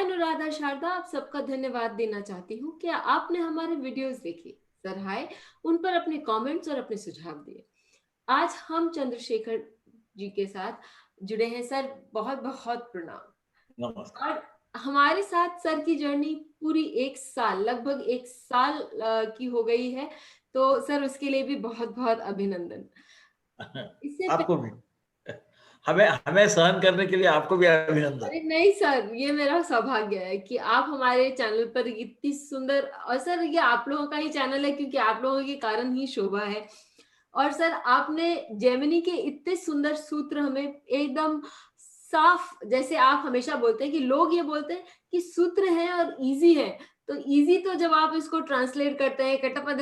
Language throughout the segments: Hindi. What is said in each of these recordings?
अनुराधा शारदा आप सबका धन्यवाद देना चाहती हूँ कि आपने हमारे वीडियोस देखे, सराहे, उन पर अपने कमेंट्स और अपने सुझाव दिए। आज हम चंद्रशेखर जी के साथ जुड़े हैं। सर, बहुत बहुत प्रणाम। नमस्कार। और हमारे साथ सर की जर्नी पूरी एक साल, लगभग एक साल की हो गई है। तो सर, उसके लिए भी बहुत बहुत अभिनंदन। इससे आपको भी हमें हमें सहन करने के लिए आपको भी अभिनंदन। अरे नहीं सर, ये मेरा सौभाग्य है कि आप हमारे चैनल पर इतनी सुंदर, और सर ये आप लोगों का ही चैनल है क्योंकि आप लोगों के कारण ही शोभा है। और सर आपने जेमिनी के इतने सुंदर सूत्र हमें एकदम साफ, जैसे आप हमेशा बोलते हैं कि लोग ये बोलते हैं कि सूत्र है और इजी है। तो इजी तो जब आप इसको ट्रांसलेट करते हैं, कटपद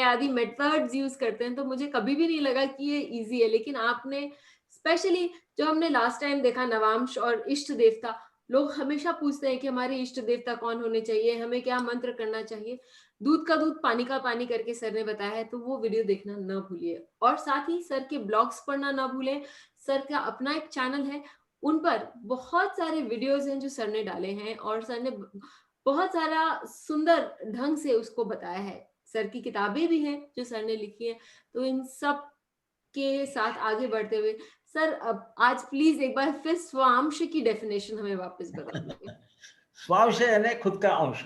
आदि मेथड्स यूज करते हैं, तो मुझे कभी भी नहीं लगा कि ये इजी है। लेकिन आपने स्पेशली, जो हमने लास्ट टाइम देखा नवांश और इष्ट देवता, लोग हमेशा पूछते हैं कि हमारे इष्ट देवता कौन होने चाहिए, हमें क्या मंत्र करना चाहिए। दूध का दूध पानी का पानी करके सर ने बताया है, तो वो वीडियो देखना ना भूलिए। और साथ ही सर के ब्लॉग्स पढ़ना ना भूलें। सर का अपना एक चैनल है, उन पर बहुत सारे वीडियोस हैं जो सर ने डाले हैं, और सर ने बहुत सारा सुंदर ढंग से उसको बताया है। सर की किताबें भी हैं जो सर ने लिखी है। तो इन सब के साथ आगे बढ़ते हुए, सर अब आज प्लीज एक बार फिर स्वांश की डेफिनेशन हमें वापस बता दीजिए। स्वांश यानी खुद का अंश,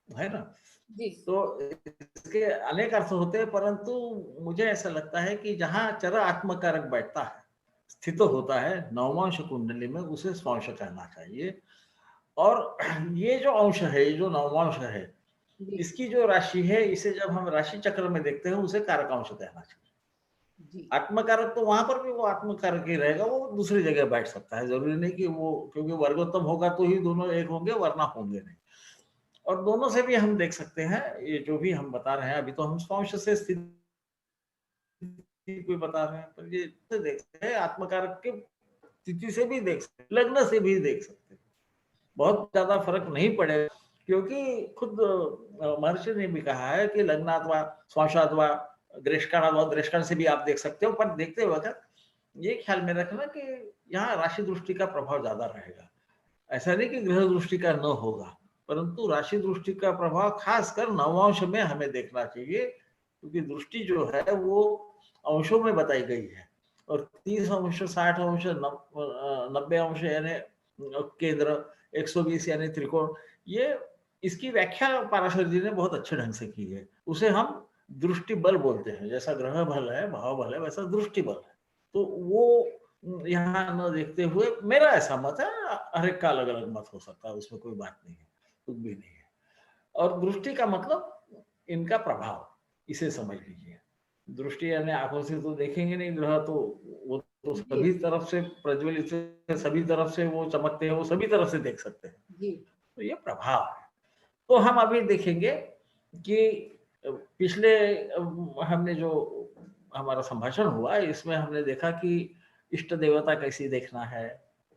है ना? जी। तो इसके अनेक अर्थ होते हैं, परंतु मुझे ऐसा लगता है कि जहाँ चर आत्मकारक बैठता है, स्थित होता है नवमांश कुंडली में, उसे स्वांश कहना चाहिए। और ये जो अंश है, ये जो नवमांश है, जी। इसकी जो राशि है, इसे जब हम राशि चक्र में देखते हैं, उसे कारक अंश कहना चाहिए। जी। आत्मकारक तो वहां पर भी वो आत्मकारक ही रहेगा, वो दूसरी जगह बैठ सकता है, जरूरी नहीं कि वो, क्योंकि वर्गोत्तम होगा तो ही दोनों एक होंगे, वरना होंगे नहीं। और दोनों से भी हम देख सकते हैं, ये जो भी हम बता रहे हैं, अभी तो हम स्वांश से स्थिति कोई बता रहे हैं, पर ये से देख सकते हैं, आत्मकारक के स्थिति से भी देख सकते हैं, लग्न से भी देख सकते हैं। बहुत ज्यादा फर्क नहीं पड़ेगा, क्योंकि खुद महर्षि ने भी कहा है कि लग्नात्वा स्वांशात्वा ग्रेष्काणात्वा, ग्रेष्कण से भी आप देख सकते हो, पर देखते वक्त ये ख्याल में रखना कि यहाँ राशि दृष्टि का प्रभाव ज्यादा रहेगा। ऐसा नहीं कि ग्रह दृष्टि का न होगा, परंतु राशि दृष्टि का प्रभाव खासकर नवांश में हमें देखना चाहिए, क्योंकि दृष्टि जो है वो अंशों में बताई गई है। और 30 अंश, 60 अंश, 90 अंश यानी केंद्र, 120 यानी त्रिकोण, ये इसकी व्याख्या पाराशर जी ने बहुत अच्छे ढंग से की है। उसे हम दृष्टि बल बोलते हैं, जैसा ग्रह बल है, भाव बल है, वैसा दृष्टि बल है। तो वो यहाँ न देखते हुए, मेरा ऐसा मत है, हर एक का अलग अलग मत हो सकता है, उसमें कोई बात नहीं है, कुछ भी नहीं है। और दृष्टि का मतलब इनका प्रभाव, इसे समझ लीजिए। दृष्टि यानी आंखों से तो देखेंगे नहीं ग्रह, तो वो तो जी। सभी तरफ से प्रज्वलित है, सभी तरफ से वो चमकते हैं, वो सभी तरफ से देख सकते हैं। जी। तो ये प्रभाव है। तो हम अभी देखेंगे कि पिछले हमने जो हमारा संभाषण हुआ, इसमें हमने देखा कि इष्ट देवता कैसी देखना है,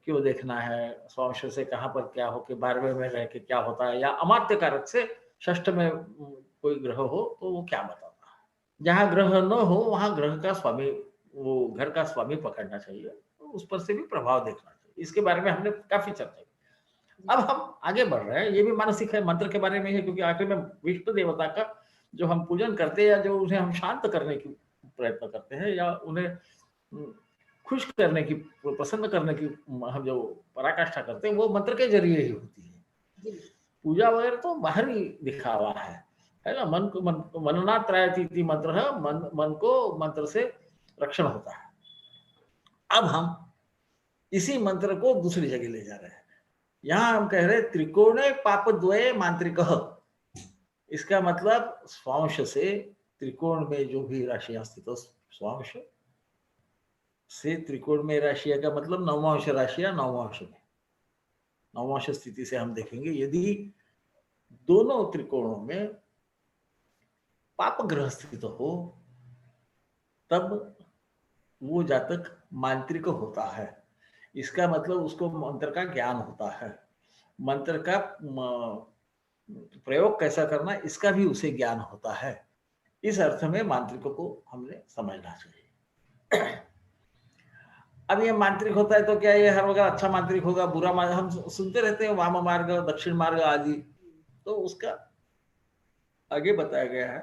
क्यों देखना है, स्वांश से कहाँ पर क्या हो के 12वें में रह के क्या होता है, या अमात्य कारक से षष्ठ में कोई ग्रह हो तो वो क्या बताता है। जहाँ ग्रह न हो वहां ग्रह का स्वामी, वो घर का स्वामी पकड़ना चाहिए, तो उस पर से भी प्रभाव देखना चाहिए। इसके बारे में हमने काफी चर्चा की। जी। अब हम आगे बढ़ रहे हैं, ये भी मानसिक है, मंत्र के बारे में है, क्योंकि आखिर में विष्णु देवता का जो हम पूजन करते हैं, या जो उन्हें हम शांत करने की प्रयत्न करते हैं, या उन्हें खुश करने की, प्रसन्न करने की हम जो पराकाष्ठा करते हैं, वो मंत्र के जरिए ही होती है। जी। पूजा वगैरह तो बाहरी दिखावा है ना? मन को मनना त्रयती मंत्र है, मन को मंत्र से रक्षण होता है। अब हम इसी मंत्र को दूसरी जगह ले जा रहे हैं। यहाँ हम कह रहे त्रिकोणे पाप द्वये मांत्रिक। इसका मतलब स्वांश से त्रिकोण में जो भी राशियां स्थित हो, स्वांश से त्रिकोण में राशियां का मतलब नवमांश राशियां, नवमांश में नवमांश स्थिति से हम देखेंगे, यदि दोनों त्रिकोणों में पाप ग्रह स्थित हो, तब वो जातक मांत्रिक होता है। इसका मतलब उसको मंत्र का ज्ञान होता है, मंत्र का प्रयोग कैसा करना, इसका भी उसे ज्ञान होता है। इस अर्थ में मांत्रिकों को हमने समझना चाहिए। अब ये मांत्रिक होता है तो क्या ये हर वक्त अच्छा मांत्रिक होगा, बुरा मार्ग हम सुनते रहते हैं, वाम मार्ग, दक्षिण मार्ग आदि। तो उसका आगे बताया गया है,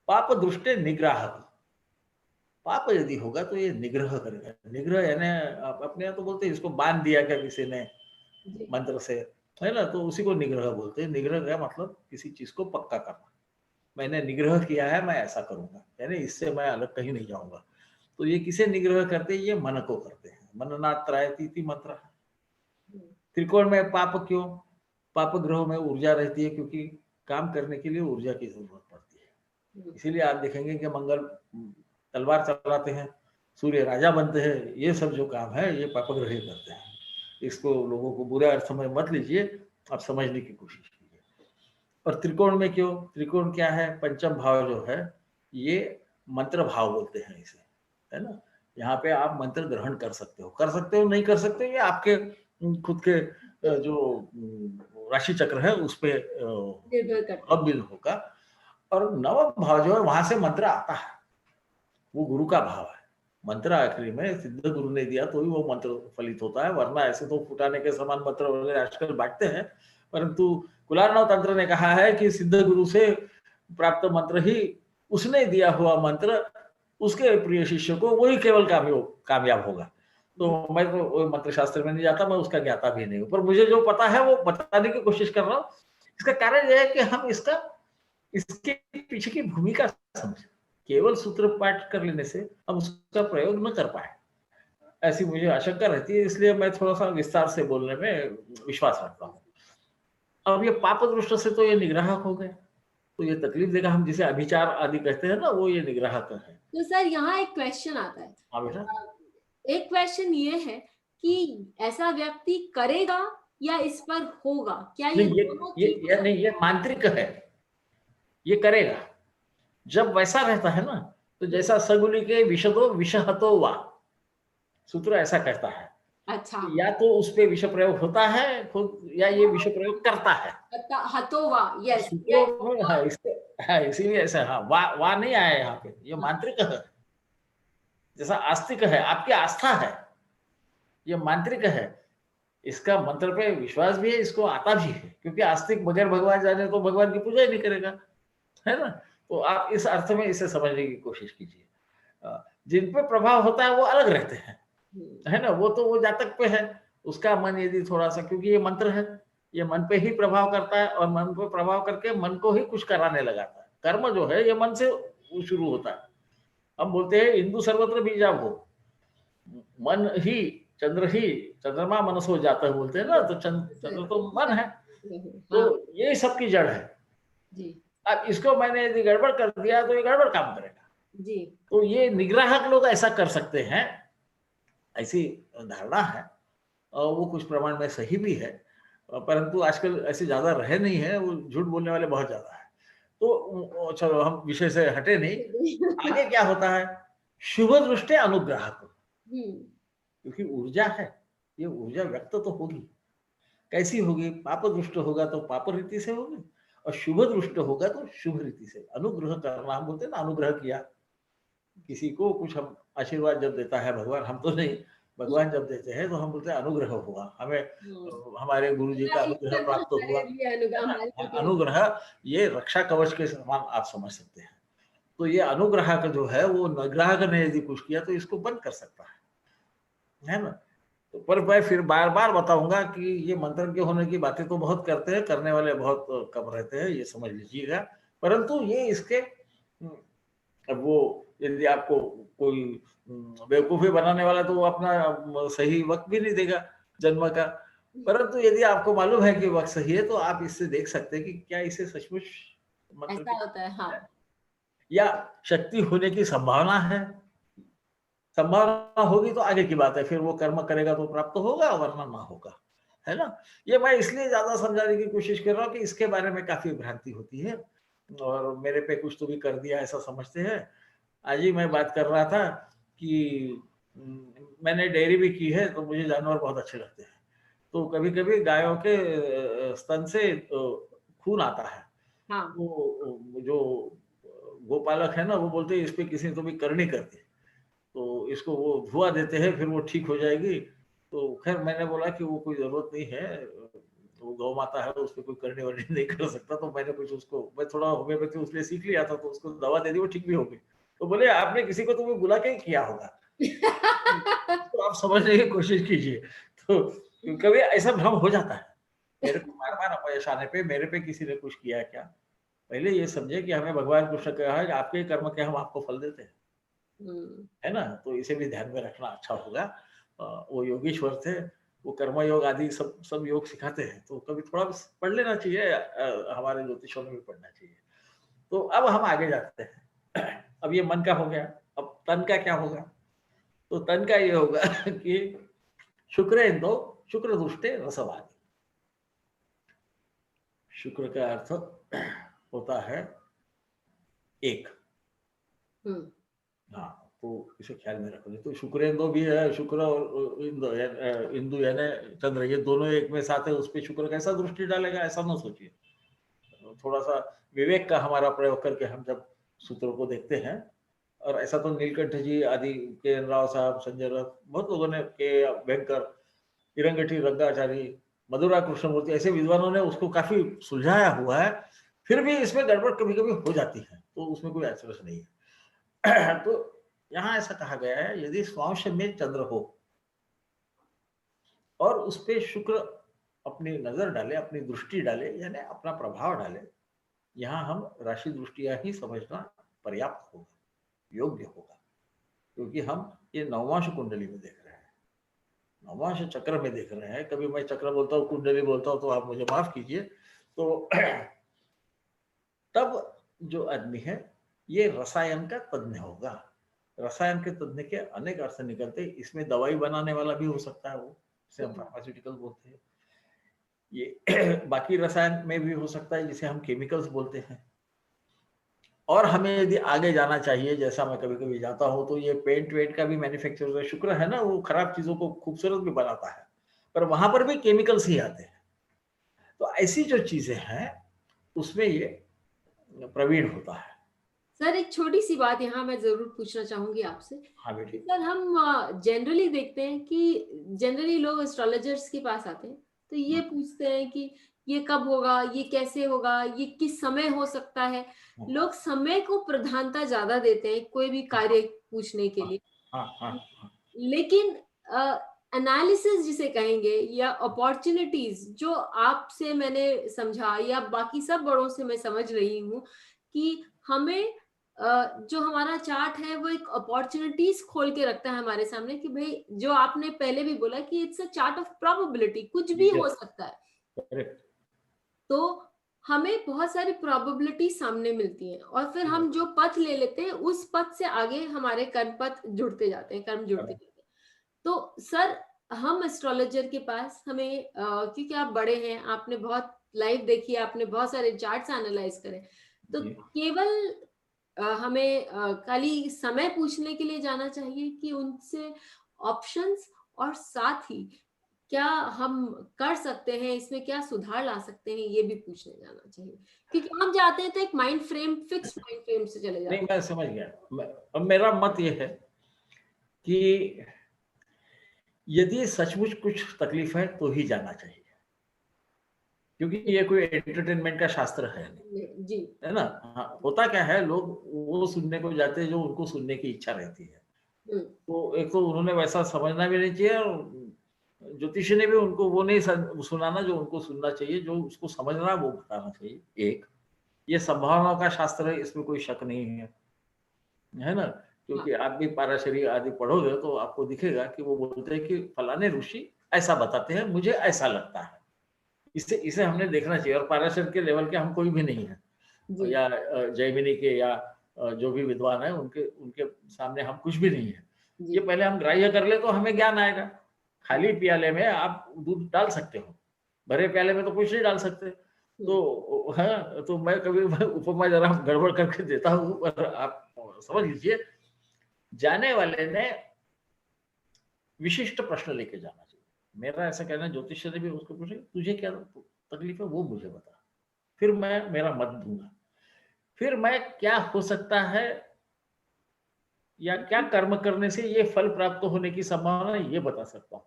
पाप दृष्टे निग्रह। पाप यदि होगा तो ये निग्रह करेगा। निग्रह यानी अपने यहाँ तो बोलते हैं इसको बांध दिया क्या किसी ने जी। मंत्र से, है ना, तो उसी को निग्रह बोलते हैं। निग्रह का मतलब किसी चीज को पक्का करना। मैंने निग्रह किया है, मैं ऐसा करूंगा, यानी इससे मैं अलग कहीं नहीं जाऊंगा। तो ये किसे निग्रह करते हैं? ये मन को करते हैं। मननात् त्रायतीति मंत्र। त्रिकोण में पाप क्यों? पाप ग्रहों में ऊर्जा रहती है, क्योंकि काम करने के लिए ऊर्जा की जरूरत पड़ती है। इसीलिए आप देखेंगे कि मंगल तलवार चलाते हैं, सूर्य राजा बनते हैं, ये सब जो काम है ये पाप ग्रह ही करते हैं। इसको लोगों को बुरे अर्थ में मत लीजिए, आप समझने की कोशिश कीजिए। और त्रिकोण में क्यों? त्रिकोण क्या है? पंचम भाव जो है ये मंत्र भाव बोलते हैं इसे, है ना। यहाँ पे आप मंत्र ग्रहण कर सकते हो, नहीं कर सकते, ये आपके खुद के जो राशि चक्र है उस पे निर्भर करता है। अवबिल होगा। और नवम भाव जो है वहां से मंत्र आता है, वो गुरु का भाव है। मंत्र आखिरी में सिद्ध गुरु ने दिया तो ही वो मंत्र फलित होता है, वरना ऐसे तो फुटाने के समान मंत्र वगैरह आजकल बांटते हैं। परंतु कुलार्णव तंत्र ने कहा है कि सिद्ध गुरु से प्राप्त मंत्र ही, उसने दिया हुआ मंत्र उसके प्रिय शिष्य को वही केवल कामयाब होगा। तो मैं तो वो मंत्र शास्त्र में नहीं जाता, मैं उसका ज्ञाता भी नहीं हूँ, पर मुझे जो पता है वो बताने की कोशिश कर रहा हूँ। इसका कारण यह है कि हम इसके पीछे की भूमिका समझें। केवल सूत्र पाठ कर लेने से हम उसका प्रयोग न कर पाए, ऐसी मुझे आशंका रहती है। इसलिए मैं थोड़ा सा विस्तार से बोलने में विश्वास रखता हूँ। अब ये पाप दृष्टि से तो ये निग्राहक हो गए, तो ये तकलीफ देगा। हम जिसे अभिचार आदि कहते हैं ना, वो ये निग्राहक है। तो सर यहाँ एक क्वेश्चन आता है। हाँ बेटा। एक क्वेश्चन ये है कि ऐसा व्यक्ति करेगा या इस पर होगा, क्या ये नहीं, दोनों चीज? नहीं, ये मांत्रिक है, ये करेगा। जब वैसा रहता है ना, तो जैसा सगुली के विषदो विषहतो वा, सूत्र ऐसा कहता है। अच्छा। या तो उस पे विष प्रयोग होता है खुद, या ये विष प्रयोग करता है। हतोवा, यस। सूत्रों में हाँ, हाँ, इसीलिए ऐसा, हाँ, वा नहीं आया यहाँ पे, ये मांत्रिक है। जैसा आस्तिक है, आपकी आस्था है, ये मांत्रिक है। इसका मंत्र पे विश्वास भी है, इसको आता भी है, क्योंकि आस्तिक बगैर भगवान जाने तो भगवान की पूजा ही नहीं करेगा, है ना। तो आप इस अर्थ में इसे समझने की कोशिश कीजिए। जिन पे प्रभाव होता है वो अलग रहते हैं, है ना। वो तो वो जातक पे है, उसका मन यदि थोड़ा सा, क्योंकि ये मंत्र है, ये मन पे ही प्रभाव करता है, और मन पे प्रभाव करके मन को ही कुछ कराने लगाता है। कर्म जो है ये मन से शुरू होता है। हम बोलते हैं हिंदू सर्वत्र बीजा हो, मन ही, चंद्र ही, चंद्रमा मनसो जाता है बोलते हैं ना, तो चंद्र तो मन है, तो हाँ ये सबकी जड़ है। जी। अब इसको मैंने यदि गड़बड़ कर दिया तो ये गड़बड़ काम करेगा। जी। तो ये निग्राहक लोग ऐसा कर सकते हैं, ऐसी धारणा है, और वो कुछ प्रमाण में सही भी है। परंतु आजकल ऐसे ज्यादा रहे नहीं है, वो झूठ बोलने वाले बहुत ज्यादा है। तो चलो हम विषय से हटे नहीं। आगे क्या होता है? शुभ दृष्टि अनुग्राहक, क्योंकि ऊर्जा है, ये ऊर्जा व्यक्त तो होगी। कैसी होगी? पाप दृष्ट होगा तो पाप रीति से होगी, और शुभ दृष्ट होगा तो शुभ रीति से। अनुग्रह करना, हम बोलते हैं ना, अनुग्रह किया किसी को, कुछ हम आशीर्वाद जब देता है भगवान, हम तो नहीं, भगवान जब देते हैं तो हम बोलते हैं अनुग्रह हुआ हमें, हमारे गुरु जी का अनुग्रह प्राप्त हुआ, है ना। अनुग्रह ये रक्षा कवच के समान आप समझ सकते हैं। तो ये अनुग्रह का जो है, वो निग्राहक ने यदि कुछ किया तो इसको बंद कर सकता है ना। तो पर मैं फिर बार बार बताऊंगा कि ये मंत्र के होने की बातें तो बहुत करते हैं, करने वाले बहुत कम रहते हैं, ये समझ लीजिएगा। परंतु ये इसके अब वो, यदि आपको कोई बेवकूफी बनाने वाला, तो वो अपना सही वक्त भी नहीं देगा जन्म का। परंतु यदि आपको मालूम है कि वक्त सही है, तो आप इससे देख सकते हैं कि क्या इसे सचमुच मंत्र ऐसा होता है, हाँ। या शक्ति होने की संभावना है। संभावना होगी तो आगे की बात है, फिर वो कर्म करेगा तो प्राप्त होगा, वरना ना होगा, है ना। ये मैं इसलिए ज्यादा समझाने की कोशिश कर रहा हूँ कि इसके बारे में काफी भ्रांति होती है, और मेरे पे कुछ तो भी कर दिया ऐसा समझते हैं। आज ही मैं बात कर रहा था कि मैंने डेयरी भी की है, तो मुझे जानवर बहुत अच्छे लगते हैं। तो कभी कभी गायों के स्तन से खून आता है। हाँ। वो जो गोपालक है ना, वो बोलते हैं इस पे किसी ने तो भी करनी कर दी। तो तो इसको वो धुआ देते हैं, फिर वो ठीक हो जाएगी। तो खैर मैंने बोला कि वो कोई ज़रूरत नहीं है, तो गौ माता है, उस पे कोई करनी-वरनी नहीं कर सकता। तो मैंने कुछ उसको, मैं थोड़ा होम्योपैथी उसलिए सीख लिया था, तो उसको दवा दे दी, वो ठीक भी हो गई। तो बोले, "आपने किसी को तो भी बुला के ही किया होगा। तो आप समझने की कोशिश कीजिए।" तो कभी ऐसा भ्रम हो जाता है। मेरे को बार-बार अपयश आने पे मेरे पे किसी ने कुछ किया है क्या? पहले ये समझिए कि हमें भगवान कृष्ण ने कहा है कि आपके कर्म के हम आपको फल देते हैं। हुँ, है ना? तो इसे भी ध्यान में रखना अच्छा होगा। वो योगेश्वर थे, वो कर्म योग आदि सब सब योग सिखाते हैं, तो कभी थोड़ा बस पढ़ लेना चाहिए, हमारे ज्योतिषों में भी पढ़ना चाहिए। तो अब हम आगे जाते हैं। अब ये मन का हो गया, अब तन का क्या होगा? तो तन का ये होगा कि शुक्रेंदो शुक्र दुष्टे रसवादी। शुक्र का अर्थ होता है एक। हुँ, हाँ, तो इसे ख्याल में रखो। तो शुक्रेंदु भी है, शुक्र और इंदु यानी चंद्र, ये दोनों एक में साथ है, उस पे शुक्र कैसा दृष्टि डालेगा ऐसा ना सोचिए। थोड़ा सा विवेक का हमारा प्रयोग करके हम जब सूत्रों को देखते हैं, और ऐसा तो नीलकंठ जी आदि, के राव साहब, संजय रथ, बहुत लोगों ने, के वेंकर, हिरंगठी रंगाचारी, मधुरा कृष्णमूर्ति, ऐसे विद्वानों ने उसको काफी सुलझाया हुआ है। फिर भी इसमें गड़बड़ कभी कभी हो जाती है, तो उसमें कोई अचरज नहीं है। तो यहाँ ऐसा कहा गया है, यदि स्वांश में चंद्र हो और उस पे शुक्र अपनी नजर डाले, अपनी दृष्टि डाले, यानी अपना प्रभाव डाले, यहाँ हम राशि दृष्टिया ही समझना पर्याप्त होगा, योग्य होगा। क्योंकि हम ये नवमांश कुंडली में देख रहे हैं, नवमांश चक्र में देख रहे हैं। कभी मैं चक्र बोलता हूँ, कुंडली बोलता हूँ, तो आप मुझे माफ कीजिए। तो तब जो आदमी है, ये रसायन का तज्ञ होगा। रसायन के तज्ञ के अनेक अर्थ निकलते हैं। इसमें दवाई बनाने वाला भी हो सकता है, वो जिसे हम हुँ, फार्मास्यूटिकल बोलते हैं। ये बाकी रसायन में भी हो सकता है, जिसे हम केमिकल्स बोलते हैं। और हमें यदि आगे जाना चाहिए, जैसा मैं कभी कभी जाता हूँ, तो ये पेंट वेंट का भी मैन्युफैक्चरर शुक्र है ना, वो खराब चीजों को खूबसूरत भी बनाता है, पर वहां पर भी केमिकल्स ही आते हैं। तो ऐसी जो चीजें हैं, उसमें ये प्रवीण होता है। सर एक छोटी-सी बात यहाँ मैं ज़रूर पूछना चाहूँगी आपसे। हाँ बेटी। सर हम जनरली देखते हैं कि जनरली लोग एस्ट्रोलॉजर्स के पास आते हैं, तो ये हम्म, पूछते हैं कि ये कब होगा, ये कैसे होगा, ये किस समय हो सकता है। हम्म, लोग समय को प्रधानता ज़्यादा देते हैं कोई भी कार्य पूछने के हाँ लिए। हाँ हाँ हाँ। लेकिन एनालिसिस जिसे कहेंगे या अपॉर्च्युनिटीज़ जो आपसे मैंने समझा या बाकी सब बड़ों से मैं समझ रही हूँ कि हमें जो हमारा चार्ट है वो एक अपॉर्च्युनिटीज़ खोल के रखता है हमारे सामने कि भई जो आपने पहले भी बोला कि it's a chart of probability कुछ भी हो यस, सकता है। करेक्ट। तो हमें बहुत सारी प्रोबेबिलिटी सामने मिलती हैं और फिर हम जो पथ ले लेते हैं उस पथ से आगे हमारे कर्म पथ जुड़ते जाते हैं, कर्म जुड़ते करेक्ट। जाते हैं। तो सर हम एस्ट्रोलॉजर के पास हमें क्योंकि आप बड़े हैं, आपने बहुत लाइव देखी है, आपने बहुत सारे चार्ट्स एनालाइज करे। तो जी। केवल हमें खाली समय पूछने के लिए जाना चाहिए कि उनसे ऑप्शंस और साथ ही क्या हम कर सकते हैं, इसमें क्या सुधार ला सकते हैं, ये भी पूछने जाना चाहिए। क्योंकि हम जाते हैं तो एक mind frame, fixed mind frame से चले नहीं, जाते मैं समझ गया। अब मेरा मत ये है कि यदि सचमुच कुछ तकलीफ है, तो ही जाना चाहिए, क्योंकि हैं। ये कोई एंटरटेनमेंट का शास्त्र है नहीं। जी। है ना? हाँ, होता क्या है, लोग वो सुनने को जाते हैं जो उनको सुनने की इच्छा रहती है। हुँ, तो एक तो उन्होंने वैसा समझना भी नहीं चाहिए, और ज्योतिषी ने भी उनको वो नहीं सुनाना जो उनको सुनना चाहिए, जो उसको समझना वो बताना चाहिए। एक ये संभावनाओं का शास्त्र है, इसमें कोई शक नहीं है ना? हाँ, क्योंकि आप भी पाराशरी आदि पढ़ोगे तो आपको दिखेगा कि वो बोलते हैं कि फलाने ऋषि ऐसा बताते हैं, मुझे ऐसा लगता है। इसे इसे हमने देखना चाहिए, और पाराशर के लेवल के हम कोई भी नहीं है, जी, या जैमिनी के, या जो भी विद्वान है उनके उनके सामने हम कुछ भी नहीं है। जी। ये पहले हम ग्राह्य कर ले तो हमें ज्ञान आएगा। खाली प्याले में आप दूध डाल सकते हो, भरे प्याले में तो कुछ नहीं डाल सकते। हुँ, तो हाँ, तो मैं कभी मैं उपमा जरा गड़बड़ करके देता हूँ, पर आप समझ लीजिए, जाने वाले ने विशिष्ट प्रश्न लेके जाना चाहिए। मेरा ऐसा कहना है, ज्योतिष ने भी उसको पूछे, तुझे क्या तकलीफ है वो मुझे बता, फिर मैं मेरा मत दूंगा। फिर मैं क्या हो सकता है या क्या कर्म करने से ये फल प्राप्त होने की संभावना है, ये बता सकता हूँ।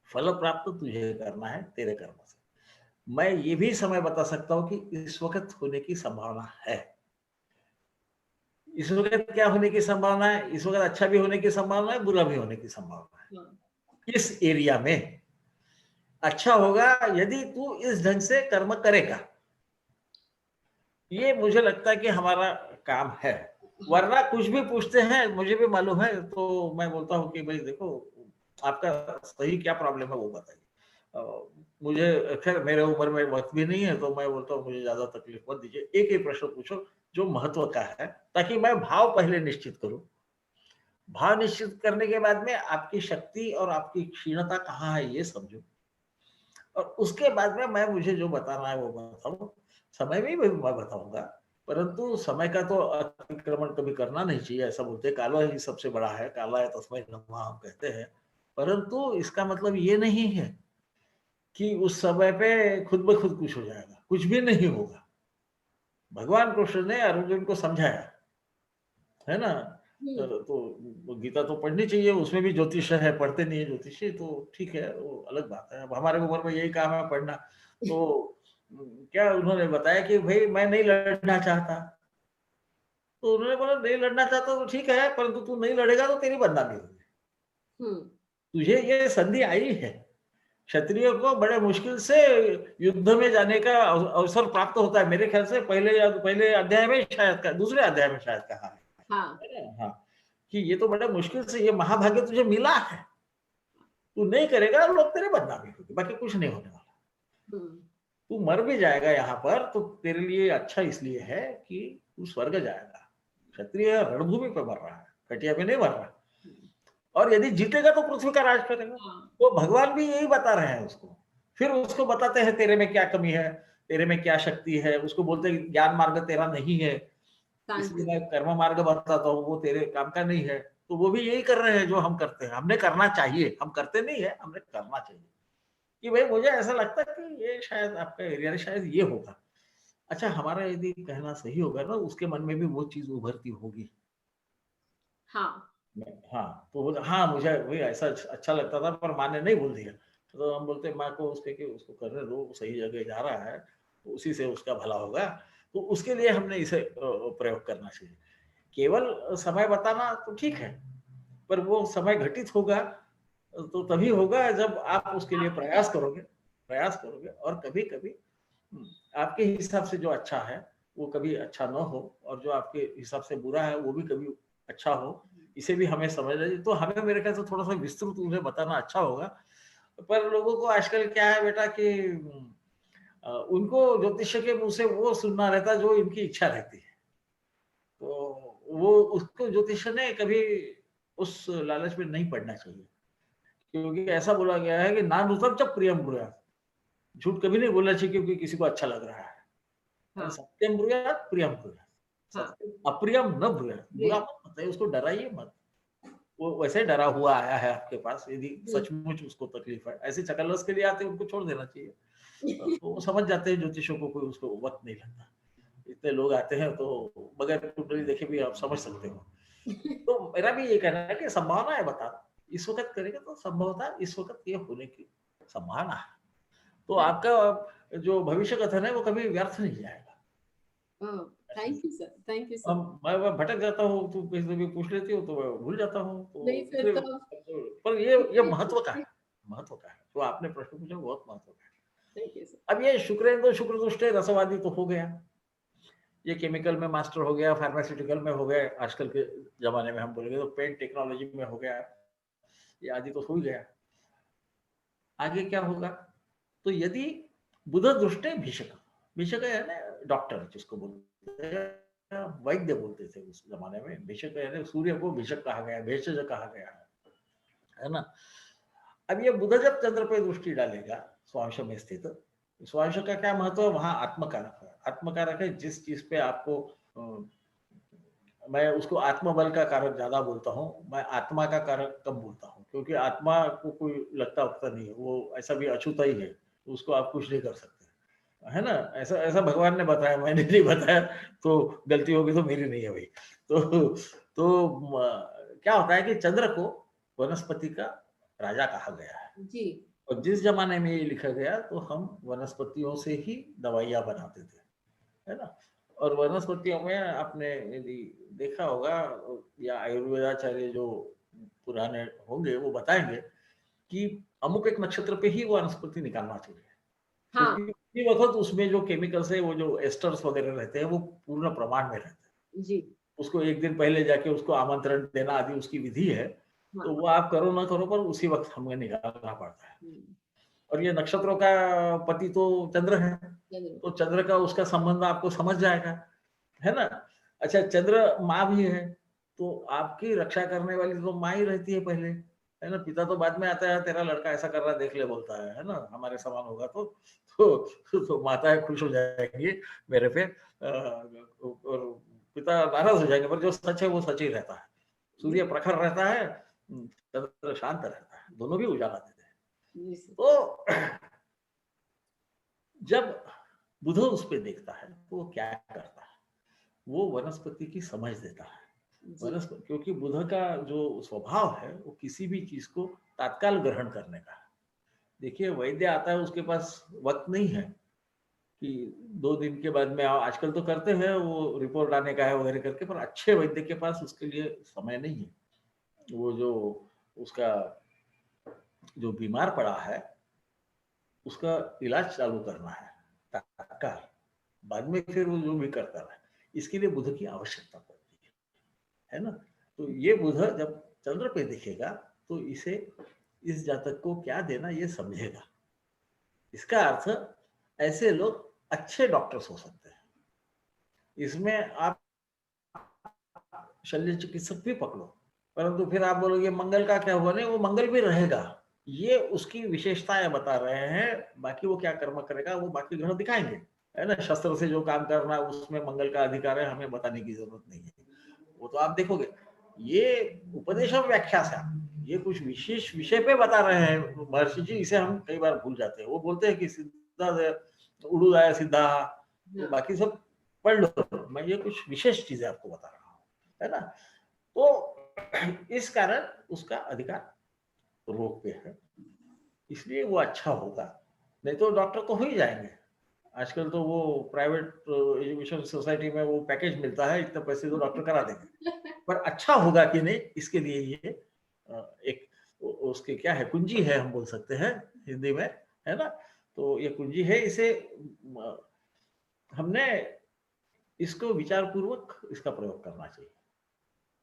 फल प्राप्त तुझे करना है तेरे कर्म से। मैं ये भी समय बता सकता हूँ कि इस वक़्त होने की संभावना है। इस वक़्त क्या होने की संभावना है? इस वक़्त अच्छा भी होने की संभावना है, बुरा भी होने की संभावना है। हाँ, इस एरिया में अच्छा होगा यदि तू इस ढंग से कर्म करेगा। ये मुझे लगता है कि हमारा काम है। हाँ, वरना कुछ भी पूछते हैं, मुझे भी मालूम है, तो मैं बोलता हूँ कि भई देखो, आपका सही क्या प्रॉब्लम है वो बताइए। मुझे ख़ैर मेरे उम्र में वक़्त भी नहीं है, तो मैं बोलता हूँ मुझे ज़्यादा तकलीफ़ मत दीजिए। एक ही प्रश्न पूछो जो महत्व का है, ताकि मैं भाव पहले निश्चित करूँ। भाव निश्चित करने के बाद में आपकी शक्ति और आपकी क्षीणता कहाँ है ये समझूँ। और उसके बाद में मैं मुझे जो बताना है वो बताऊँ। समय में भी मैं बताऊँगा, परंतु समय का तो अतिक्रमण कभी करना नहीं चाहिए। ऐसा बोलते हैं काल ही सबसे बड़ा है, कालाय तस्मै नमः हम कहते हैं। परंतु इसका मतलब ये नहीं है कि उस समय पे खुद ब खुद कुछ हो जाएगा, कुछ भी नहीं होगा। भगवान कृष्ण ने अर्जुन को समझाया, है ना? हुँ, तो वो गीता तो पढ़नी चाहिए, उसमें भी ज्योतिष है, पढ़ते नहीं है ज्योतिषी तो ठीक है, वो अलग बात है। अब हमारे उम्र में यही काम है पढ़ना, तो क्या उन्होंने बताया कि भई मैं नहीं लड़ना चाहता। तो उन्होंने बोला नहीं लड़ना चाहता तो ठीक है, परंतु तू नहीं लड़ेगा तो तेरी बदनामी होगी। हुँ, तुझे ये संधि आई है। क्षत्रिय को बड़े मुश्किल से युद्ध में जाने का अवसर प्राप्त होता है। मेरे ख्याल से पहले अध्याय में शायद दूसरे अध्याय में शायद कहा हाँ, है ना? हाँ, कि ये तो बड़ा मुश्किल से ये महाभाग्य तुझे मिला है। तू नहीं करेगा लोग तेरे बदनामी होगी, बाकी कुछ नहीं होने वाला। हुँ, तू मर भी जाएगा यहाँ पर तो तेरे लिए अच्छा इसलिए है कि तू स्वर्ग जाएगा। क्षत्रिय रणभूमि पे मर रहा है, खटिया पे नहीं मर रहा। हुँ, और यदि जीतेगा तो पृथ्वी का राज करेगा। हाँ, तो भगवान भी यही बता रहे हैं उसको। फिर उसको बताते हैं तेरे में क्या कमी है, तेरे में क्या शक्ति है। उसको बोलते हैं ज्ञान मार्ग तेरा नहीं है, इसलिए शांति। मैं कर्म मार्ग बताता हूँ, वो तेरे काम का नहीं है। तो वो भी यही कर रहे हैं जो हम करते हैं। हमने करना चाहिए, हम करते नहीं है, हमने करना चाहिए। कि भाई मुझे ऐसा लगता है कि ये शायद आपका एरिया शायद ये होगा। अच्छा हमारा यदि कहना सही होगा ना उसके मन में भी वो चीज़ उभरती होगी। हाँ, हाँ, तो बोला हाँ, मुझे वही ऐसा अच्छा लगता था पर माँ ने नहीं बोल दिया। तो हम बोलते माँ को उसके कि उसको करने दो, वो सही जगह जा रहा है, तो उसी से उसका भला होगा। तो उसके लिए हमने इसे प्रयोग करना चाहिए। केवल समय बताना तो ठीक है, पर वो समय घटित होगा तो तभी होगा जब आप उसके लिए प्रयास करोगे और कभी-कभी आपके हिसाब से जो अच्छा है, वो कभी अच्छा ना हो और जो आपके हिसाब से बुरा है, वो भी कभी अच्छा हो, इसे भी हमें समझना चाहिए। तो हमें मेरे ख्याल से थोड़ा-सा विस्तृत उन्हें बताना अच्छा होगा। पर लोगों को आजकल क्या है बेटा कि उनको ज्योतिष के मुँह से वो सुनना रहता है जो इनकी इच्छा रहती है। तो वो उसको ज्योतिष ने कभी उस लालच में नहीं पड़ना चाहिए। क्योंकि ऐसा बोला गया है कि नानुतं च प्रियं ब्रूयात्। झूठ कभी नहीं बोलना चाहिए क्योंकि किसी को अच्छा लग रहा है। हाँ, सत्यम ब्रूयात प्रियम ब्रूयात। हाँ, सत्यम अप्रियम न ब्रूयात। बुरा प्रिय मत बताइए, उसको डराइए मत। वो वैसे ही डरा हुआ आया है आपके पास, यदि हुँ, सचमुच उसको तकलीफ है। ऐसे चकलस के लिए आते हैं, उनको छोड़ देना चाहिए। तो वो समझ जाते हैं ज्योतिषियों को कोई उसको वक़्त नहीं लगता। इतने लोग आते हैं तो बगैर कुंडली देखे भी आप समझ सकते हो। तो मेरा भी ये कहना है कि संभावना है बता इस वक़्त करेंगे तो संभवतः इस वक़्त ये होने की संभावना है। तो थैंक आपका जो भविष्य कथन है वो कभी व्यर्थ नहीं जाएगा। ओह! ऐसा thank you sir, thank you sir. अब मैं भटक जाता हूँ, तो कहीं भी पूछ लेती हो तो मैं भूल जाता हूँ, नहीं तो फिर फिर तो पर ये महत्व का है, महत्व का है। जो आपने प्रश्न पूछा बहुत महत्व का है। Thank you sir. अब ये शुक्रेंदु शुक्रदुष्टे रसवादी तो हो गया, ये केमिकल में मास्टर हो गया, फार्मास्यूटिकल में हो गया, आजकल के ज़माने में हम बोलेंगे तो पेंट टेक्नोलॉजी में हो गया, ये आदि तो हो ही गया। आगे क्या होगा? तो यदि बुध दृष्टे भिषक, भिषक है ना डॉक्टर जिसको बोलते हैं, वैद्य बोलते थे उस जमाने में। भिषक यानी सूर्य को भिषक कहा गया है, भेषज कहा गया है ना? अब ये बुध जब चंद्र पे दृष्टि डालेगा स्वांश में स्थित, स्वांश का क्या महत्व है? वहां आत्मकारक है। आत्मकारक है जिस चीज पे आपको मैं उसको आत्मबल का कारक ज्यादा बोलता हूँ, मैं आत्मा का कारक कम बोलता हूँ, क्योंकि आत्मा को कोई लगता उगता नहीं है, वो ऐसा भी अछूता ही है, उसको आप कुछ नहीं कर सकते। है ना? ऐसा ऐसा भगवान ने बताया, मैंने नहीं बताया, तो गलती होगी तो मेरी नहीं है भाई। तो क्या होता है कि चंद्र को वनस्पति का राजा कहा गया है। जी। और जिस ज़माने में ये लिखा गया तो हम वनस्पतियों से ही दवाइयाँ बनाते थे, है ना? और वनस्पतियों में आपने यदि देखा होगा या आयुर्वेदाचार्य जो पुराने होंगे वो बताएँगे कि अमुक एक नक्षत्र पे ही वो वनस्पति निकालना चाहिए। हाँ। क्योंकि उसी वक़्त उसमें जो केमिकल्स है, वो जो एस्टर्स वगैरह रहते हैं, वो पूर्ण प्रमाण में रहते हैं। जी। उसको 1 दिन पहले जाके उसको आमंत्रण देना आदि उसकी विधि है, हाँ। तो वो आप करो ना करो पर उसी वक़्त हमें निकालना पड़ता है। हम्म, और ये नक्षत्रों का पति तो चंद्र है, चंद्र। तो चंद्र का उसका संबंध आपको समझ जाएगा, है ना? अच्छा चंद्र माँ भी है, तो आपकी रक्षा करने वाली तो माँ ही रहती है पहले, है ना? पिता तो बाद में आता है, तेरा लड़का ऐसा कर रहा है देख ले बोलता है ना? हमारे समान होगा तो। तो माताएँ खुश हो जाएँगी मेरे पे और पिता नाराज़ हो जाएँगे, पर जो सच है वो सच ही रहता है। जी। सूर्य प्रखर रहता है, चंद्र शांत रहता है, दोनों भी उजाला देते हैं। जी सर। तो जब बुध उस पे देखता है तो वो क्या करता है? वो वनस्पति की समझ देता है। जी। क्योंकि बुध का जो स्वभाव है वो किसी भी चीज को तत्काल ग्रहण करने का है। देखिए वैद्य आता है उसके पास वक्त नहीं है कि 2 दिन के बाद में आओ, आजकल तो करते हैं वो रिपोर्ट आने का है वगैरह करके, पर अच्छे वैद्य के पास उसके लिए समय नहीं है। वो जो उसका जो बीमार पड़ा है उसका इलाज चालू करना है तत्काल, बाद में फिर वो जो भी करता रहे, इसके लिए बुध की आवश्यकता पड़ती है ना? तो ये बुध जब चंद्र पे दिखेगा तो इसे इस जातक को क्या देना ये समझेगा। इसका अर्थ ऐसे लोग अच्छे डॉक्टर्स हो सकते हैं। इसमें आप शल्य चिकित्सक भी पकड़ो, परंतु फिर आप बोलोगे मंगल का क्या हुआ? नहीं, वो मंगल भी रहेगा। ये उसकी विशेषताएं बता रहे हैं, बाकी वो क्या कर्म करेगा वो बाकी ग्रह दिखाएंगे, है ना? शस्त्र से जो काम करना है उसमें मंगल का अधिकार है, हमें बताने की जरूरत नहीं है, वो तो आप देखोगे। ये उपदेश और व्याख्या से ये कुछ विशेष विषय पे बता रहे हैं महर्षि जी, इसे हम कई बार भूल जाते हैं। वो बोलते हैं कि सीधा उड़ूदाया सीधा, तो हाँ। बाकी सब पढ़ लो, मैं ये कुछ विशेष चीजें आपको बता रहा हूँ, है ना? तो इस कारण उसका अधिकार रोग पे है, इसलिए वो अच्छा होगा। नहीं तो डॉक्टर तो हो ही जाएंगे। आजकल तो वो प्राइवेट एजुकेशन सोसाइटी में वो पैकेज मिलता है, इतने पैसे तो डॉक्टर करा देंगे। पर अच्छा होगा कि नहीं इसके लिए ये एक उसके क्या है कुंजी है, हम बोल सकते हैं हिंदी में, है ना? तो ये कुंजी है, इसे हमने इसको विचार पूर्वक इसका प्रयोग करना चाहिए।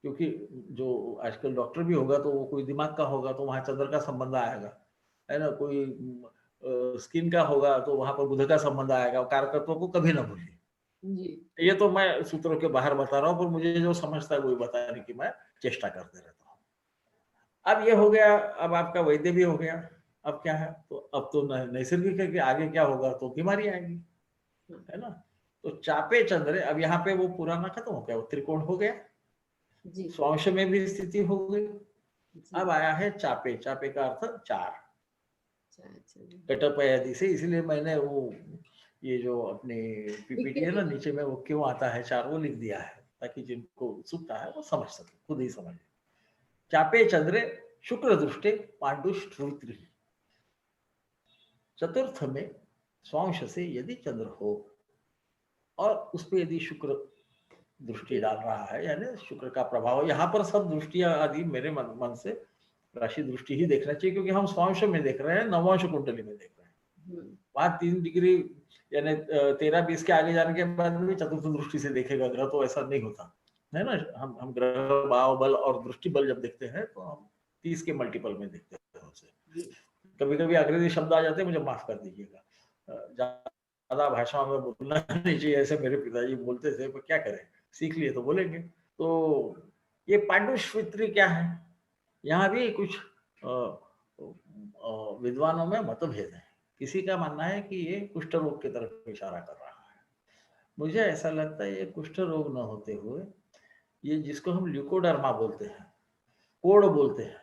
क्योंकि जो आजकल डॉक्टर भी होगा तो वो कोई दिमाग का होगा तो वहाँ चंद्र का संबंध आएगा, है ना? कोई स्किन का होगा तो वहाँ पर बुध का संबंध आएगा। कारकत्वों को कभी ना भूलिए। जी। ये तो मैं सूत्रों के बाहर बता रहा हूँ, पर मुझे जो समझता है वही बताने की मैं चेष्टा करते रहता हूँ। अब ये हो गया, अब आपका वैद्य भी हो गया। अब क्या है? तो अब तो नैसर्गिक है कि आगे क्या होगा, तो बीमारी आएगी, हाँ। है ना? तो चापे चंद्र, अब यहाँ पे वो पुराना खत्म हो गया, वो त्रिकोण हो गया, जी। स्वांश में भी स्थिति हो गई। जी। अब आया है चापे, चापे का अर्थ चार, अच्छा अच्छा जी। कटपयादि से, इसलिए मैंने वो ये जो अपनी पीपीटी है ना नीचे में वो क्यों आता है चार, वो लिख दिया है ताकि जिनको उत्सुकता है वो समझ सके, खुद ही समझ। चापे चंद्रे शुक्र दृष्टे पांडुष्टृ, चतुर्थ में स्वांश से यदि चंद्र हो और उस पर यदि शुक्र दृष्टि डाल रहा है, यानी शुक्र का प्रभाव, यहाँ पर सब दृष्टियां आदि मेरे मन से राशि दृष्टि ही देखना चाहिए, क्योंकि हम स्वांश में देख रहे हैं, नवांश कुंडली में देख रहे हैं। हम्म, वहां 3 डिग्री यानी 13-20 के आगे जाने के बाद भी चतुर्थ दृष्टि से देखेगा ग्रह, तो ऐसा नहीं होता है ना? हम ग्रह भाव बल और दृष्टि बल जब देखते हैं तो हम 30 के मल्टीपल में देखते हैं उसे। जी। कभी कभी अंग्रेजी शब्द आ जाते हैं, मुझे माफ कर दीजिएगा, ज्यादा भाषाओं में बोलना नहीं चाहिए, ऐसे मेरे पिताजी बोलते थे, पर क्या करें, सीख लिए तो बोलेंगे। तो ये पांडुश्वित्री क्या है, यहाँ भी कुछ विद्वानों में मतभेद है। किसी का मानना है कि ये कुष्ठ रोग की तरफ इशारा कर रहा है। मुझे ऐसा लगता है ये कुष्ठ रोग न होते हुए, ये जिसको हम ल्यूकोडर्मा बोलते हैं, कोड़ बोलते हैं,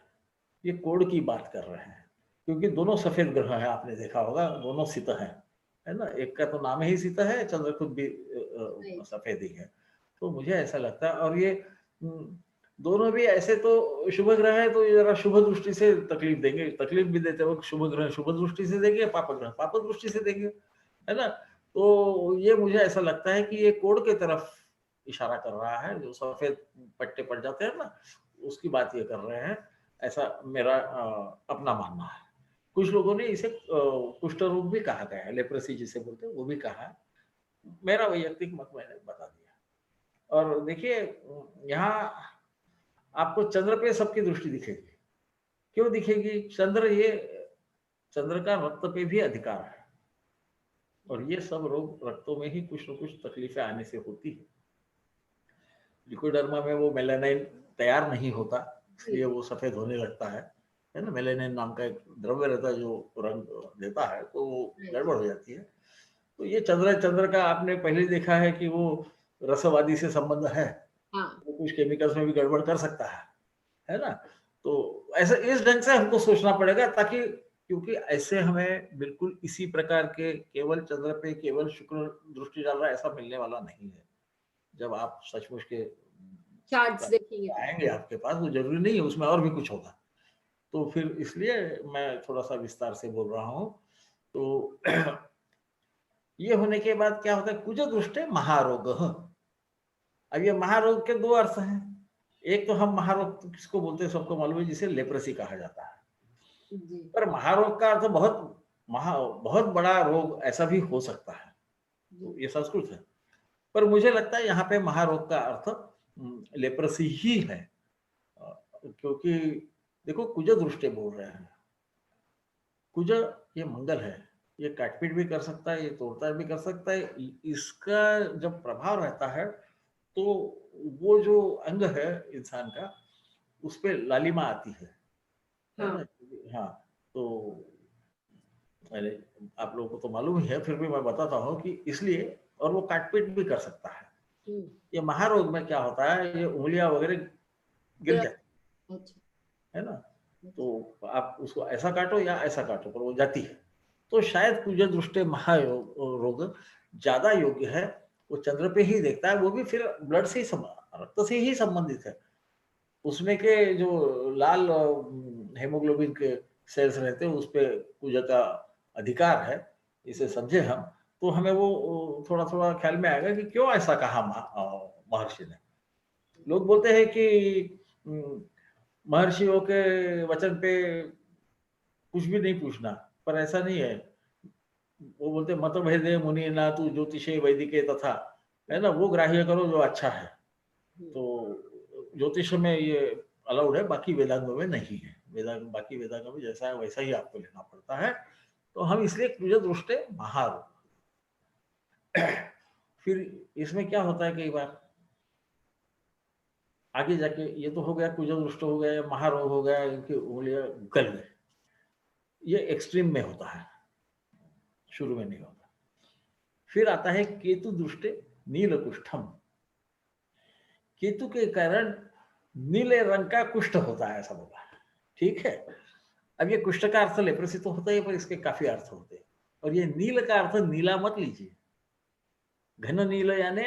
ये कोड़ की बात कर रहे हैं। क्योंकि दोनों सफेद ग्रह हैं, आपने देखा होगा दोनों सित हैं, है ना, एक का तो नाम ही सीता है, चंद्र खुद भी राइट। सफेद ही है। तो मुझे ऐसा लगता है, और ये दोनों भी ऐसे तो शुभ ग्रह है, तो ये जरा शुभ दृष्टि से तकलीफ देंगे, तकलीफ भी देते वक्त शुभ ग्रह शुभ दृष्टि से देंगे, पाप ग्रह पाप दृष्टि से देंगे, है ना। तो ये मुझे ऐसा लगता है कि ये कोड के तरफ इशारा कर रहा है, जो सफेद पट्टे पड़ जाते हैं ना, उसकी बात ये कर रहे हैं, ऐसा मेरा अपना मानना है। कुछ लोगों ने इसे कुष्ठ रोग भी कहा गया है, लेप्रेसी जिसे बोलते हैं वो भी कहा है। मेरा वैयक्तिक मत मैंने बता दिया। और देखिए, यहाँ आपको चंद्र पे सबकी दृष्टि दिखेगी। क्यों दिखेगी? चंद्र का रक्त पे भी अधिकार है, और ये सब रोग रक्तों में ही कुछ न कुछ तकलीफें आने से होती है। लिकोडर्मा में वो मेलानाइन तैयार नहीं होता, इसलिए वो सफेद होने लगता है ना। मेलानाइन नाम का एक द्रव्य रहता है जो रंग देता है, तो वो गड़बड़ हो जाती है। तो ये चंद्र का आपने पहले देखा है कि वो रसवादी से संबंध है, हाँ। वो कुछ केमिकल्स में भी गड़बड़ कर सकता है ना। तो ऐसे इस ढंग से हमको सोचना पड़ेगा, ताकि क्योंकि ऐसे हमें बिल्कुल इसी प्रकार के केवल चंद्र पे केवल शुक्र दृष्टि डाल रहा है ऐसा मिलने वाला नहीं है। जब आप सचमुच के चार्ट्स देखेंगे तो। आएंगे आपके पास, वो जरूरी नहीं है उसमें और भी कुछ होगा। तो फिर इसलिए मैं थोड़ा सा विस्तार से बोल रहा हूँ। तो ये होने के बाद क्या होता है, कुज दृष्टे महारोग। अब ये महारोग के दो अर्थ हैं। एक तो हम महारोग तो किसको बोलते हैं सबको मालूम है, जिसे लेप्रेसी कहा जाता है। जी। पर महारोग का अर्थ बहुत बड़ा रोग ऐसा भी हो सकता है, तो जी। ये संस्कृत है। पर मुझे लगता है यहाँ पे महारोग का अर्थ लेप्रेसी ही है। क्योंकि देखो, कुज दृष्टि बोल रहे हैं। कुज ये मंगल है, ये काटपीट भी कर सकता है, ये तोड़ताड़ भी कर सकता है। इसका जब प्रभाव रहता है, तो वो जो अंग है इंसान का, उस पे लालिमा आती है हाँ। ना। हाँ, तो अरे, आप लोगों को तो मालूम ही है, फिर भी मैं बताता हूँ कि इसलिए, और वो काटपीट भी कर सकता है। ये महारोग में क्या होता है, ये उंगलियां वगैरह गिर जाती अच्छा। है ना। तो आप उसको ऐसा काटो या ऐसा काटो, पर वो जाती है। तो शायद कुछ दृष्टि महायोग रोग ज्यादा योग्य है, वो चंद्र पे ही देखता है, वो भी फिर ब्लड से ही रक्त से ही संबंधित है। उसमें के जो लाल हेमोग्लोबिन के सेल्स रहते हैं, उस पे कुछ का अधिकार है, इसे समझे हम, तो हमें वो थोड़ा थोड़ा ख्याल में आएगा कि क्यों ऐसा कहा महर्षि ने। लोग बोलते हैं कि महर्षियों के वचन पे कुछ भी नहीं पूछना, पर ऐसा नहीं है। वो बोलते मत भेदे मुनि ना तू ज्योतिषे वैदिके तथा, है ना, वो ग्राह्य करो जो अच्छा है। तो ज्योतिष में ये अलाउड है, बाकी वेदांगों में नहीं है। बाकी वेदांगों में जैसा है वैसा ही आपको लेना पड़ता है। तो हम इसलिए कुज दृष्टे महारोग। फिर इसमें क्या होता है, कई बार आगे जाके, ये तो हो गया कुज दृष्ट हो गया, महारोग हो गया, इनकी उंगलियां गल गई, ये एक्सट्रीम में होता है, शुरू में नहीं होता। फिर आता है केतु दृष्टे नीलकुष्ठम। केतु के कारण नीले रंग का कुष्ठ होता है, ऐसा बोला। ठीक है। अब ये कुष्ठ का अर्थ लेप्रेसी तो होता है, पर इसके काफी अर्थ होते हैं। और ये नील का अर्थ नीला मत लीजिए, घन नील यानी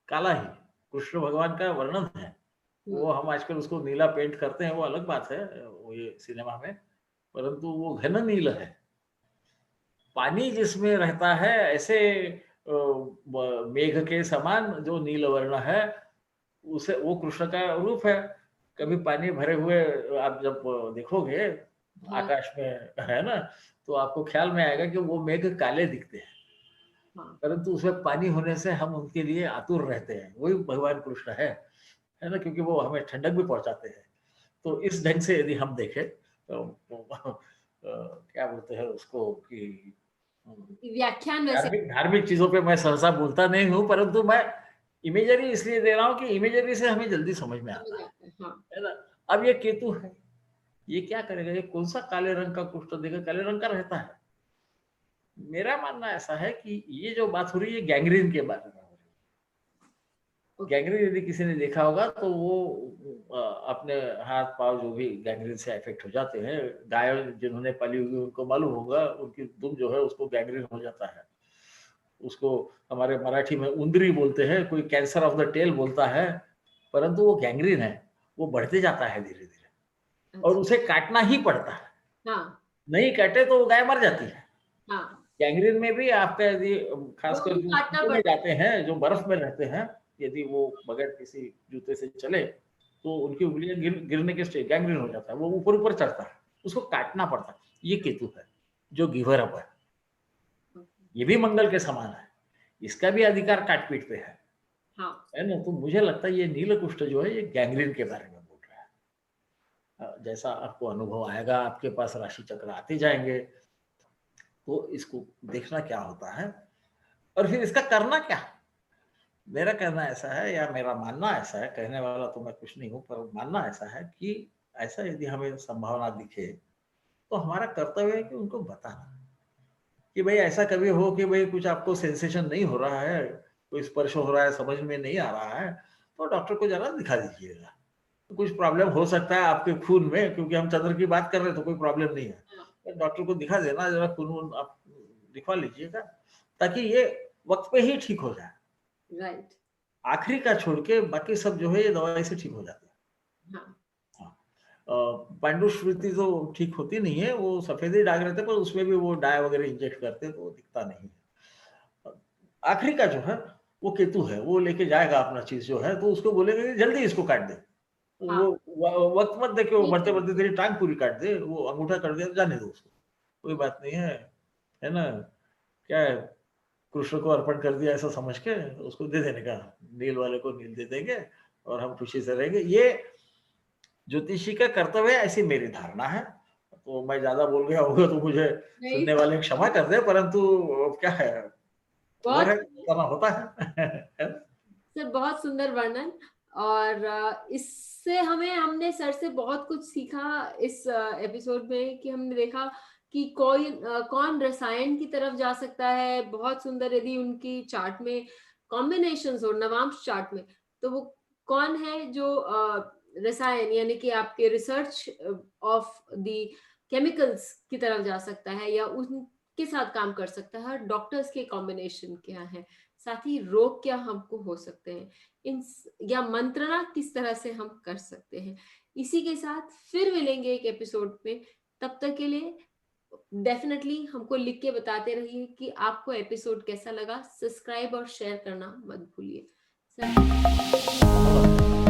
काला ही। कृष्ण भगवान का वर्णन है, वो हम आजकल उसको नीला पेंट करते हैं, वो अलग बात है, वो ये सिनेमा में, परंतु वो घन नील है। पानी जिसमें रहता है, ऐसे मेघ के समान जो नील वर्ण है, उसे वो कृष्ण का रूप है। कभी पानी भरे हुए आप जब देखोगे हाँ। आकाश में, है ना, तो आपको ख्याल में आएगा कि वो मेघ काले दिखते हैं, हाँ। परंतु उसमें पानी होने से हम उनके लिए आतुर रहते हैं। वही भगवान कृष्ण है ना, क्योंकि वो हमें ठंडक भी पहुंचाते हैं। तो इस ढंग से यदि हम देखें तो क्या बोलते हैं उसको कि व्याख्यान वैसे। धार्मिक धार्मिक चीजों पे मैं सहसा बोलता नहीं हूँ, परंतु मैं इमेजरी इसलिए दे रहा हूँ कि इमेजरी से हमें जल्दी समझ में समझ आता आता है। हाँ। है ना। अब ये केतु है, ये क्या करेगा, ये कौन सा काले रंग का कुष्ठ देगा, काले रंग का रहता है। मेरा मानना ऐसा है कि ये जो बात हो रही है गैंग्रीन के बारे में हो रही है। ओके। गैंग्रीन यदि किसी ने देखा होगा तो वो अपने हाथ पांव जो भी गैंग्रीन से अफेक्ट हो जाते हैं, गाय जिन्होंने पाली हुई उनको मालूम होगा, उनकी दुम जो है उसको गैंग्रीन हो जाता है। उसको हमारे मराठी में उंदरी बोलते हैं, कोई कैंसर ऑफ द टेल बोलता है, परंतु वो गैंग्रीन है, वो बढ़ते जाता है धीरे-धीरे और अच्छा। उसे काटना ही पड़ता है। हाँ, नहीं काटे तो वो गाय मर जाती है। हाँ, गैंग्रीन में भी आपका यदि वो खासकर भी जो काटना जूते में पड़ता जाते हैं, जो बर्फ में रहते हैं, यदि वो बगैर किसी जूते से चले, तो उनकी उँगलियाँ गिरने के स्टेज गैंग्रीन हो जाता है, वो ऊपर-ऊपर चढ़ता है, उसको काटना पड़ता है। ये केतु है, जो गिवर अप है, है। ये भी मंगल के समान है, इसका भी अधिकार काट-पीट पे हाँ, है ना? तो मुझे लगता है ये नीलकुष्ठ जो है, ये गैंग्रीन के बारे में बोल रहा है। जैसा आपको अनुभव आएगा, आपके पास राशि चक्र आते जाएँगे, तो इसको देखना क्या होता है और फिर इसका करना क्या? मेरा कहना ऐसा है या मेरा मानना ऐसा है, कहने वाला तो मैं कुछ नहीं हूँ, पर मानना ऐसा है कि ऐसा यदि हमें संभावना दिखे, तो हमारा कर्तव्य है कि उनको बताना, कि भई ऐसा कभी हो कि भई कुछ आपको सेंसेशन नहीं हो रहा है, कोई स्पर्श हो रहा है, समझ में नहीं आ रहा है, तो डॉक्टर को ज़रा दिखा दीजिएगा। कुछ प्रॉब्लम हो सकता है आपके खून में क्योंकि हम चंद्र की बात कर रहे हैं तो कोई प्रॉब्लम नहीं है। हाँ, तो डॉक्टर को दिखा देना ज़रा खून-वून आप दिखवा लीजिएगा, ताकि ये वक़्त पे ही ठीक हो जाए। राइट। आखिरी का छोड़ के बाकी सब जो है ये दवाई से ठीक हो जाता है। हाँ, हाँ। पांडुश्रुति तो ठीक होती नहीं है, वो सफ़ेदी दाग रहते हैं पर उसमें भी वो डाई वगैरह इंजेक्ट करते हैं तो वो दिखता नहीं है। आखिरी का जो है वो केतु है, वो लेके जाएगा अपना चीज़ जो है तो उसको बोलेंगे कि जल्दी इसको काट दे। वो हाँ, वक़्त मत देखे वो ठीक है। मरते-मरते तेरी टाँग पूरी काट दे, वो अंगूठा कर दिया तो जाने दो उसको, कोई बात नहीं है ना? क्या है, कृष्ण को अर्पण कर दिया ऐसा समझ के उसको दे देने का, नील वाले को नील दे देंगे और हम खुशी से रहेंगे। ये ज्योतिषी का कर्तव्य है ऐसी मेरी धारणा है। तो मैं ज़्यादा बोल गया होगा तो मुझे नहीं, सुनने वाले क्षमा कर दें परंतु क्या है, खबर बहुत है, बताना होता है। सर बहुत सुंदर वर्णन और इससे हमने सर से बहुत कुछ सीखा इस एपिसोड में कि हमने देखा कि कोई कौन रसायन की तरफ जा सकता है बहुत सुंदर यदि उनकी चार्ट में कॉम्बिनेशंस हो नवांश चार्ट में तो वो कौन है जो रसायन यानी कि आपके रिसर्च ऑफ द केमिकल्स की तरफ जा सकता है या उनके साथ काम कर सकता है डॉक्टर्स के कॉम्बिनेशन क्या है साथ ही रोग क्या हमको हो सकते हैं या मंत्रणा किस तरह से हम कर सकते हैं इसी के साथ फिर मिलेंगे एक एपिसोड में तब तक के लिए डेफिनेटली हमको लिख के बताते रहिए कि आपको एपिसोड कैसा लगा सब्सक्राइब और शेयर करना मत भूलिए सर नमस्ते।